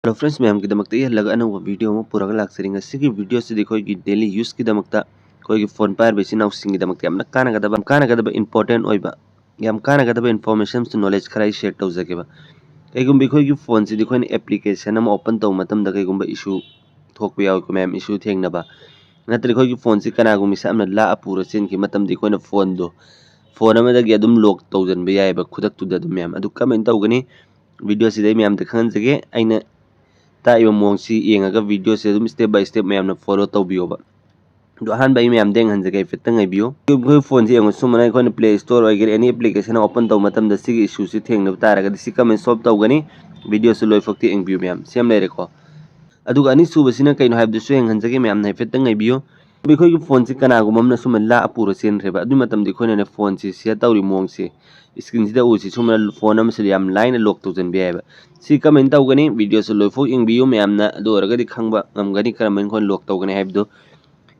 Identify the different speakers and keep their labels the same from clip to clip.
Speaker 1: Hello friends ma'am की लगा अनौब video में पुरग लाक्सरी वीडियो से अखोई डेली यूज की अखोई फोन पाइब इचिनाउसिंग कानगदब इंपोर्टेंट कानगदब इन्फॉर्मेशन नॉलेज खरा शेयर तौजगेब कईगुम अखोई फोन से एप्लीकेशन ओपन तब कईगुम इशू थोप मैम इशू थेंगनब नत्र अखोई फोन से कनागुम इसामना ला पुर चेंखी फोन दो फोन लॉक तौजन याब खुद मैम कमेंट तौगनी वीडियो से मैम खाजगे अगर ताइब मोंसी येंग वीडियो से स्टेप बाय स्टेप मैम फॉलो तौबीब अहम मैम देंग हंजगे फिर फोन से सूमना अखोन प्ले स्टोर वगैरह एनी एप्लीकेशन ओपन तब इशू से थेंग तारगद कमेंट सॉल्व तौगनी वीडियो से लोफक्ति एंगू मैम सेम लेरेको अनीसूबसीना कई हेंगहंजगे मैम हाइफेटंगो अखोई फोन से कनागुम सूम ला पुर चेंद्रेब फोन से शेयर तौरी मोंग से स्क्रीन से उसी सूम फोन से लाइन लॉक तौजन याब सी कमेंट तौगनी वीडियो से लोफो एंगू मैम खंगनी करम लॉक तौगनी है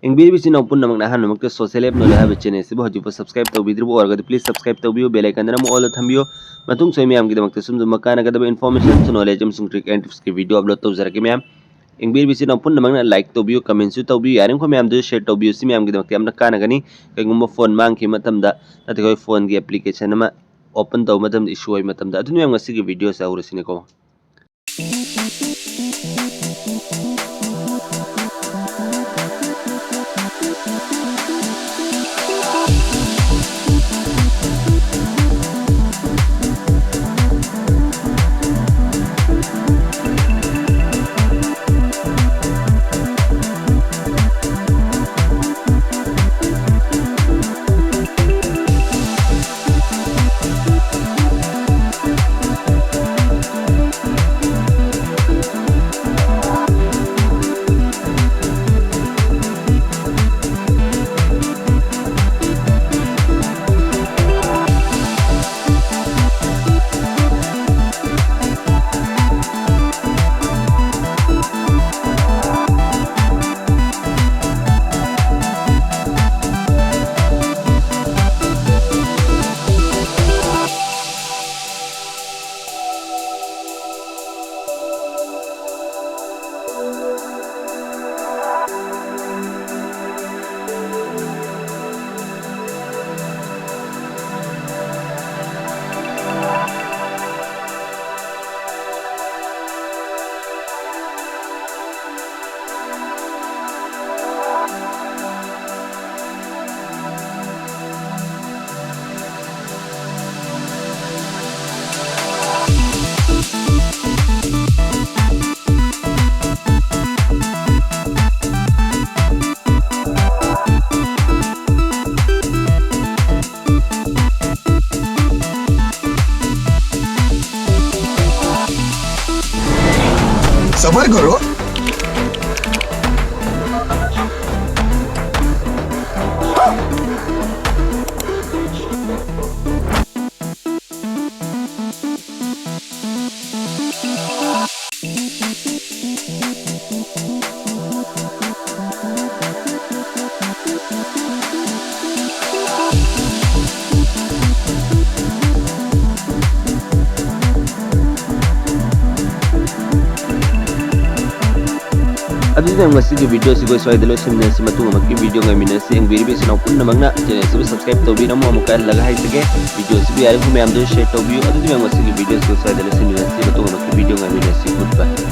Speaker 1: एंगीबीसी पुनमक अहमक सोशल एप नोल चैनल से हजू सब्सक्राइब तौबीद्रब प्लीज सब्सक्राइब तौबीओ बेल आइकन ऑल थम्बियो मैम सूम कानगदब information knowledge trick and tips की वीडियो अपलोड तौजरके मैम एंगीबीसी पुनमक लाइक तौबीओ कमेंट तौबीओ यारेंखो मैम शेयर तौबीओ सी मैम कानगनी कईगुम फोन मांगी नत्र फोन की एप्लीकेशन ओपन तब इशू मैम वीडियो से हौरसीको
Speaker 2: सबर करो।
Speaker 1: वीडियो से स्वाद की वीडियो एंगीबीसी पुनमक चैनल से सब्सक्राइब तौबीरमो लगा वीडियो से मैम शेयर तौबीओ वीडियो से स्वाद वीडियो गुड बाय।